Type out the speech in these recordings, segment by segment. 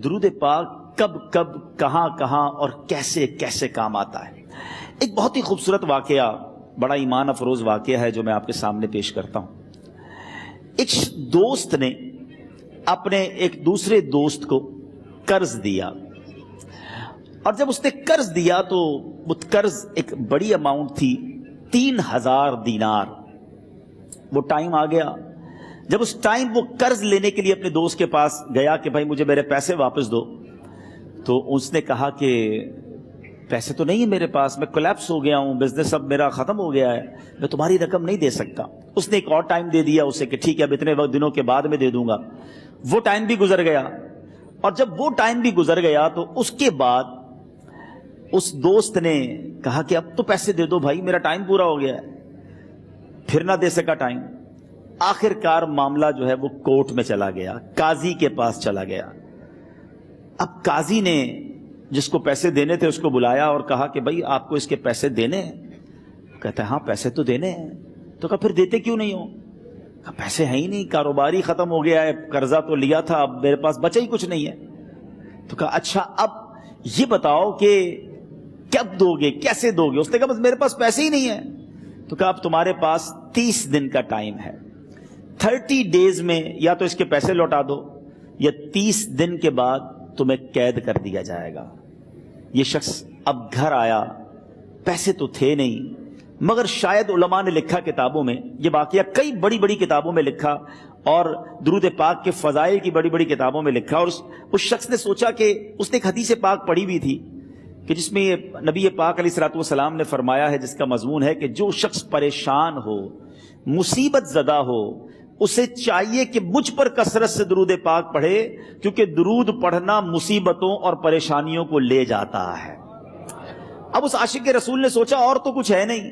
درود پاک کب کب کہاں کہاں اور کیسے کیسے کام آتا ہے۔ ایک بہت ہی خوبصورت واقعہ، بڑا ایمان افروز واقعہ ہے جو میں آپ کے سامنے پیش کرتا ہوں۔ ایک دوست نے اپنے ایک دوسرے دوست کو قرض دیا، اور جب اس نے قرض دیا تو وہ قرض ایک بڑی اماؤنٹ تھی، 3000 دینار۔ وہ ٹائم آ گیا جب اس ٹائم وہ قرض لینے کے لیے اپنے دوست کے پاس گیا کہ بھائی مجھے میرے پیسے واپس دو، تو اس نے کہا کہ پیسے تو نہیں ہے میرے پاس، میں کولیپس ہو گیا ہوں، بزنس اب میرا ختم ہو گیا ہے، میں تمہاری رقم نہیں دے سکتا۔ اس نے ایک اور ٹائم دے دیا اسے کہ ٹھیک ہے اب اتنے دنوں کے بعد میں دے دوں گا۔ وہ ٹائم بھی گزر گیا، اور جب وہ ٹائم بھی گزر گیا تو اس کے بعد اس دوست نے کہا کہ اب تو پیسے دے دو بھائی، میرا ٹائم پورا ہو گیا ہے۔ پھر نہ دے سکا ٹائم۔ آخر کار معاملہ جو ہے وہ کورٹ میں چلا گیا، قاضی کے پاس چلا گیا۔ اب قاضی نے جس کو پیسے دینے تھے اس کو بلایا اور کہا کہ بھائی آپ کو اس کے پیسے دینے ہیں؟ کہتا ہے ہاں پیسے تو دینے ہیں۔ تو کہا پھر دیتے کیوں نہیں ہو؟ کہا پیسے ہیں ہی نہیں، کاروبار ہی ختم ہو گیا ہے، قرضہ تو لیا تھا، اب میرے پاس بچا ہی کچھ نہیں ہے۔ تو کہا اچھا اب یہ بتاؤ کہ کب دو گے، کیسے دو گے؟ اس نے کہا بس میرے پاس پیسے ہی نہیں ہیں۔ تو کہا اب تمہارے پاس 30 دن کا ٹائم ہے، 30 ڈیز میں یا تو اس کے پیسے لوٹا دو یا 30 دن کے بعد تمہیں قید کر دیا جائے گا۔ یہ شخص اب گھر آیا، پیسے تو تھے نہیں، مگر شاید علماء نے لکھا کتابوں میں، یہ واقعہ کئی بڑی بڑی کتابوں میں لکھا اور درود پاک کے فضائل کی بڑی بڑی کتابوں میں لکھا، اور اس شخص نے سوچا کہ اس نے ایک حدیث پاک پڑھی ہوئی تھی کہ جس میں نبی پاک علیہ الصلوۃ والسلام نے فرمایا ہے، جس کا مضمون ہے کہ جو شخص پریشان ہو، مصیبت زدہ ہو، اسے چاہیے کہ مجھ پر کثرت سے درود پاک پڑھے، کیونکہ درود پڑھنا مصیبتوں اور پریشانیوں کو لے جاتا ہے۔ اب اس عاشق رسول نے سوچا اور تو کچھ ہے نہیں،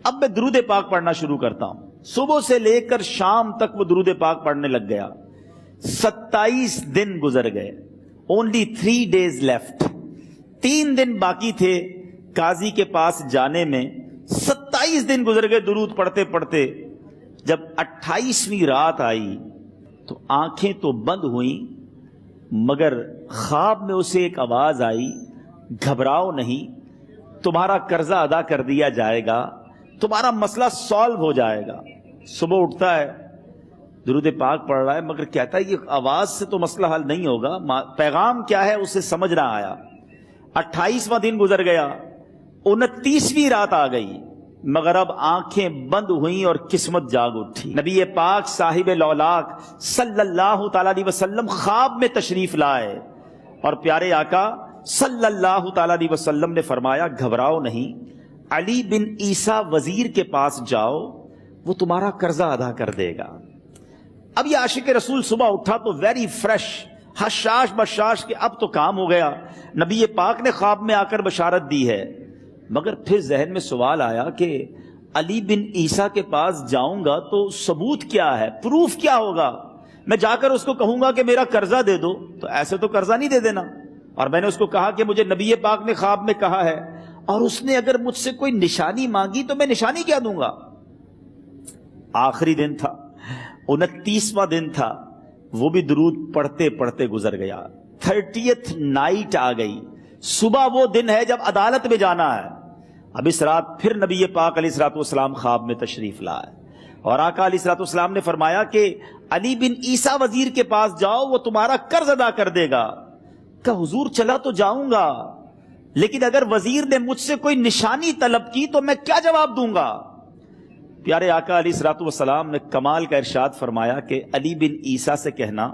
اب میں درود پاک پڑھنا شروع کرتا ہوں۔ صبح سے لے کر شام تک وہ درود پاک پڑھنے لگ گیا۔ 27 دن گزر گئے، only 3 days left، 3 دن باقی تھے قاضی کے پاس جانے میں۔ 27 دن گزر گئے درود پڑھتے پڑھتے۔ جب 28ویں رات آئی تو آنکھیں تو بند ہوئیں، مگر خواب میں اسے ایک آواز آئی، گھبراؤ نہیں، تمہارا قرضہ ادا کر دیا جائے گا، تمہارا مسئلہ سالو ہو جائے گا۔ صبح اٹھتا ہے، درود پاک پڑھ رہا ہے، مگر کہتا ہے یہ آواز سے تو مسئلہ حل نہیں ہوگا، پیغام کیا ہے اسے سمجھ نہ آیا۔ 28واں دن گزر گیا، 29ویں رات آ گئی، مگر اب آنکھیں بند ہوئیں اور قسمت جاگ اٹھی۔ نبی پاک صاحب لولاک صلی اللہ تعالی علیہ وسلم خواب میں تشریف لائے، اور پیارے آقا صلی اللہ تعالی علیہ وسلم نے فرمایا گھبراؤ نہیں، علی بن عیسیٰ وزیر کے پاس جاؤ، وہ تمہارا قرضہ ادا کر دے گا۔ اب یہ عاشق رسول صبح اٹھا تو ویری فریش، حشاش بشاش کہ اب تو کام ہو گیا، نبی پاک نے خواب میں آ کر بشارت دی ہے۔ مگر پھر ذہن میں سوال آیا کہ علی بن عیسیٰ کے پاس جاؤں گا تو ثبوت کیا ہے، پروف کیا ہوگا؟ میں جا کر اس کو کہوں گا کہ میرا قرضہ دے دو، تو ایسے تو قرضہ نہیں دے دینا، اور میں نے اس کو کہا کہ مجھے نبی پاک نے خواب میں کہا ہے، اور اس نے اگر مجھ سے کوئی نشانی مانگی تو میں نشانی کیا دوں گا؟ آخری دن تھا، 29واں دن تھا، وہ بھی درود پڑھتے پڑھتے گزر گیا۔ 30th نائٹ آ گئی، صبح وہ دن ہے جب عدالت میں جانا ہے۔ اب اس رات پھر نبی پاک علیہ الصلوۃ والسلام خواب میں تشریف لائے، اور آقا علیہ الصلوۃ والسلام نے فرمایا کہ علی بن عیسیٰ وزیر کے پاس جاؤ، وہ تمہارا قرض ادا کر دے گا۔ کہ حضور چلا تو جاؤں گا، لیکن اگر وزیر نے مجھ سے کوئی نشانی طلب کی تو میں کیا جواب دوں گا؟ پیارے آقا علیہ الصلوۃ والسلام نے کمال کا ارشاد فرمایا کہ علی بن عیسیٰ سے کہنا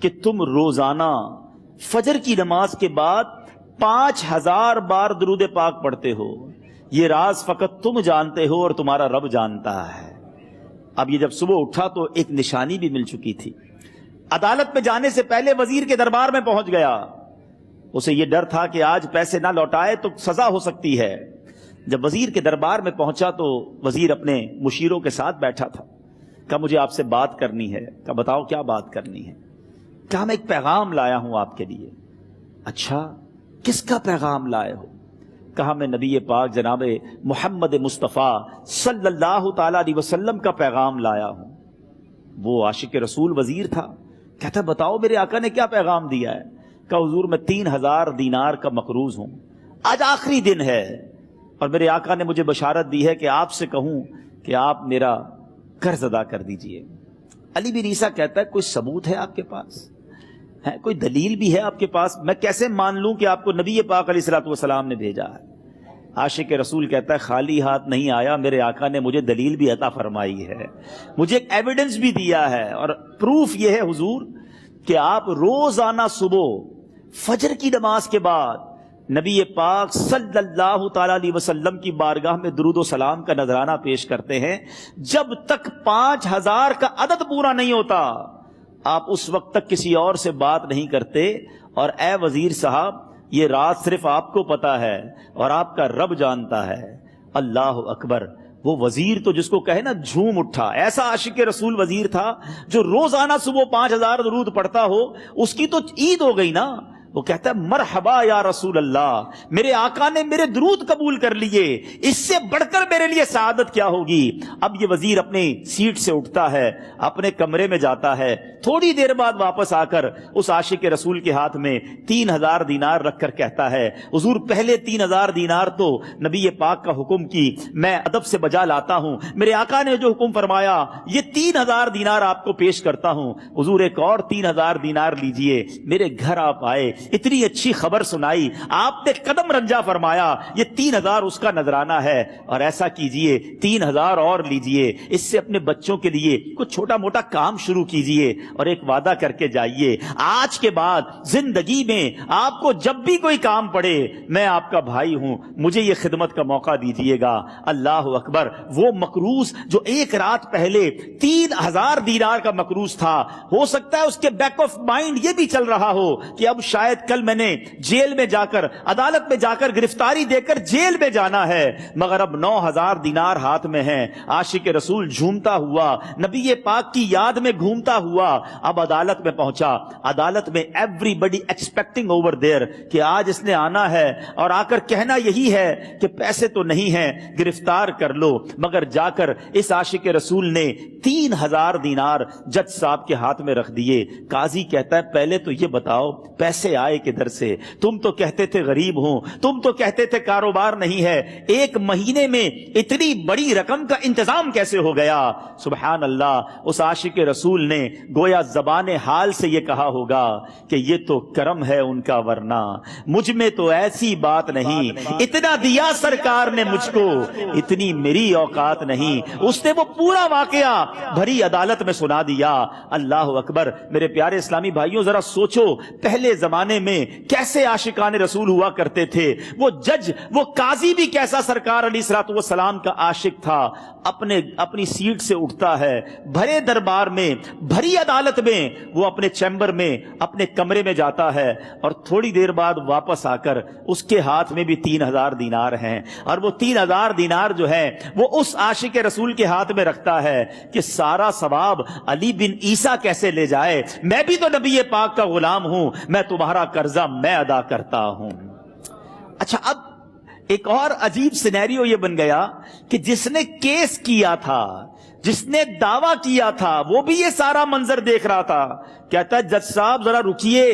کہ تم روزانہ فجر کی نماز کے بعد 5000 بار درود پاک پڑھتے ہو، یہ راز فقط تم جانتے ہو اور تمہارا رب جانتا ہے۔ اب یہ جب صبح اٹھا تو ایک نشانی بھی مل چکی تھی۔ عدالت میں جانے سے پہلے وزیر کے دربار میں پہنچ گیا، اسے یہ ڈر تھا کہ آج پیسے نہ لوٹائے تو سزا ہو سکتی ہے۔ جب وزیر کے دربار میں پہنچا تو وزیر اپنے مشیروں کے ساتھ بیٹھا تھا۔ کہا مجھے آپ سے بات کرنی ہے۔ کہا بتاؤ کیا بات کرنی ہے؟ کہا میں ایک پیغام لایا ہوں آپ کے لیے۔ اچھا کس کا پیغام لائے ہو؟ کہا میں نبی پاک جناب محمد مصطفیٰ صلی اللہ تعالی علیہ وسلم کا پیغام لایا ہوں۔ وہ عاشق رسول وزیر تھا، کہتا بتاؤ میرے آقا نے کیا پیغام دیا ہے؟ کہ حضور میں 3000 دینار کا مقروض ہوں، آج آخری دن ہے اور میرے آقا نے مجھے بشارت دی ہے کہ آپ سے کہوں کہ آپ میرا قرض ادا کر دیجئے۔ علی بن عیسیٰ کہتا ہے کوئی ثبوت ہے آپ کے پاس؟ ہے کوئی دلیل بھی ہے آپ کے پاس؟ میں کیسے مان لوں کہ آپ کو نبی پاک علیہ الصلوۃ والسلام نے بھیجا ہے؟ عاشق رسول کہتا ہے خالی ہاتھ نہیں آیا، میرے آقا نے مجھے دلیل بھی عطا فرمائی ہے، مجھے ایک ایویڈنس بھی دیا ہے، اور پروف یہ ہے حضور کہ آپ روزانہ صبح فجر کی نماز کے بعد نبی پاک صلی اللہ تعالی علیہ وسلم کی بارگاہ میں درود و سلام کا نذرانہ پیش کرتے ہیں۔ جب تک 5000 کا عدد پورا نہیں ہوتا آپ اس وقت تک کسی اور سے بات نہیں کرتے، اور اے وزیر صاحب یہ رات صرف آپ کو پتا ہے اور آپ کا رب جانتا ہے۔ اللہ اکبر، وہ وزیر تو جس کو کہے نا جھوم اٹھا، ایسا عاشق رسول وزیر تھا جو روزانہ صبح 5000 درود پڑھتا ہو، اس کی تو عید ہو گئی نا۔ وہ کہتا ہے مرحبا یا رسول اللہ، میرے آقا نے میرے درود قبول کر لیے، اس سے بڑھ کر میرے لیے سعادت کیا ہوگی۔ اب یہ وزیر اپنی سیٹ سے اٹھتا ہے، اپنے کمرے میں جاتا ہے، تھوڑی دیر بعد واپس آ کر اس عاشق رسول کے ہاتھ میں 3000 دینار رکھ کر کہتا ہے حضور پہلے 3000 دینار تو نبی پاک کا حکم کی میں ادب سے بجا لاتا ہوں، میرے آقا نے جو حکم فرمایا یہ 3000 دینار آپ کو پیش کرتا ہوں، حضور ایک اور 3000 دینار لیجئے۔ میرے گھر آپ آئے، اتنی اچھی خبر سنائی، آپ نے قدم رنجا فرمایا، یہ 3000 اس کا نذرانہ ہے، اور ایسا کیجئے 3000 اور لیجئے، اس سے اپنے بچوں کے لیے کچھ چھوٹا موٹا کام شروع کیجئے، اور ایک وعدہ کر کے جائیے آج کے بعد زندگی میں آپ کو جب بھی کوئی کام پڑے میں آپ کا بھائی ہوں، مجھے یہ خدمت کا موقع دیجئے گا۔ اللہ اکبر، وہ مقروض جو ایک رات پہلے 3000 دینار کا مقروض تھا، ہو سکتا ہے اس کے بیک آف مائنڈ یہ بھی چل رہا ہو کہ اب شاید کل میں نے جیل میں جا کر، عدالت میں جا کر گرفتاری دے کر جیل میں جانا ہے، مگر اب 9000 دینار ہاتھ میں ہیں۔ عاشق رسول جھومتا ہوا نبی پاک کی یاد میں گھومتا ہوا اب عدالت میں پہنچا۔ عدالت میں everybody expecting over there کہ آج اس نے آنا ہے اور آ کر کہنا یہی ہے کہ پیسے تو نہیں ہیں، گرفتار کر لو، مگر جا کر اس عاشق رسول نے 3000 دینار جج صاحب کے ہاتھ میں رکھ دیے۔ قاضی کہتا ہے پہلے تو یہ بتاؤ پیسے آئے کدھر سے؟ تم تو کہتے تھے غریب ہوں، تم تو کہتے تھے کاروبار نہیں ہے، ایک مہینے میں اتنی بڑی رقم کا انتظام کیسے ہو گیا؟ سبحان اللہ، اس عاشق رسول نے گویا زبان حال سے یہ کہا ہوگا کہ یہ تو کرم ہے ان کا، ورنہ مجھ میں تو ایسی بات نہیں، اتنا دیا سرکار نے مجھ کو، اتنی میری اوقات نہیں۔ اس نے وہ پورا واقعہ بھری عدالت میں سنا دیا۔ اللہ اکبر، میرے پیارے اسلامی بھائیوں ذرا سوچو پہلے زمانے میں کیسے عاشقان رسول ہوا کرتے تھے۔ وہ جج، وہ قاضی بھی کیسا سرکار علیہ الصلوۃ والسلام کا عاشق تھا۔ اپنی سیٹ سے اٹھتا ہے، بھرے دربار میں، بھری عدالت میں، وہ اپنے چیمبر میں، اپنے کمرے میں جاتا ہے، اور تھوڑی دیر بعد واپس آ کر اس کے ہاتھ میں بھی 3000 دینار ہیں، اور وہ 3000 دینار جو ہے وہ اس عاشق رسول کے ہاتھ میں رکھتا ہے کہ سارا ثواب علی بن عیسیٰ کیسے لے جائے، میں بھی تو نبی پاک کا غلام ہوں، میں تمہارا قرضہ میں ادا کرتا ہوں۔ اچھا، اب ایک اور عجیب سینیریو یہ بن گیا کہ جس نے کیس کیا تھا، جس نے دعویٰ کیا تھا، وہ بھی یہ سارا منظر دیکھ رہا تھا۔ کہتا ہے جج صاحب ذرا رکیے،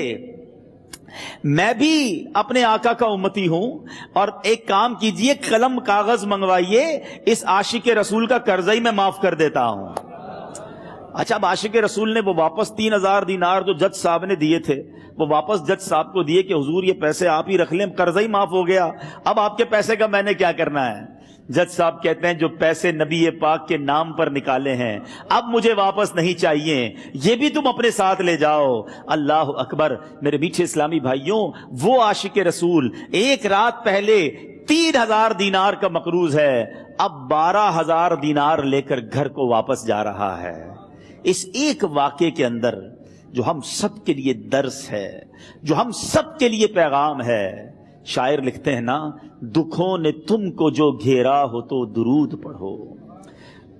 میں بھی اپنے آقا کا امتی ہوں، اور ایک کام کیجئے، قلم کاغذ منگوائیے، اس عاشق رسول کا قرضہ ہی میں معاف کر دیتا ہوں۔ اچھا، اب عاشق رسول نے وہ واپس 3000 دینار جو جج صاحب نے دیے تھے وہ واپس جج صاحب کو دیے کہ حضور یہ پیسے آپ ہی رکھ لیں، قرضہ ہی معاف ہو گیا، اب آپ کے پیسے کا میں نے کیا کرنا ہے؟ جج صاحب کہتے ہیں جو پیسے نبی پاک کے نام پر نکالے ہیں اب مجھے واپس نہیں چاہیے، یہ بھی تم اپنے ساتھ لے جاؤ۔ اللہ اکبر، میرے میٹھے اسلامی بھائیوں، وہ عاشق رسول ایک رات پہلے 3000 دینار کا مقروض ہے، اب 12000 دینار لے کر گھر کو واپس جا رہا ہے۔ اس ایک واقعے کے اندر جو ہم سب کے لیے درس ہے، جو ہم سب کے لیے پیغام ہے، شاعر لکھتے ہیں نا، دکھوں نے تم کو جو گھیرا ہو تو درود پڑھو،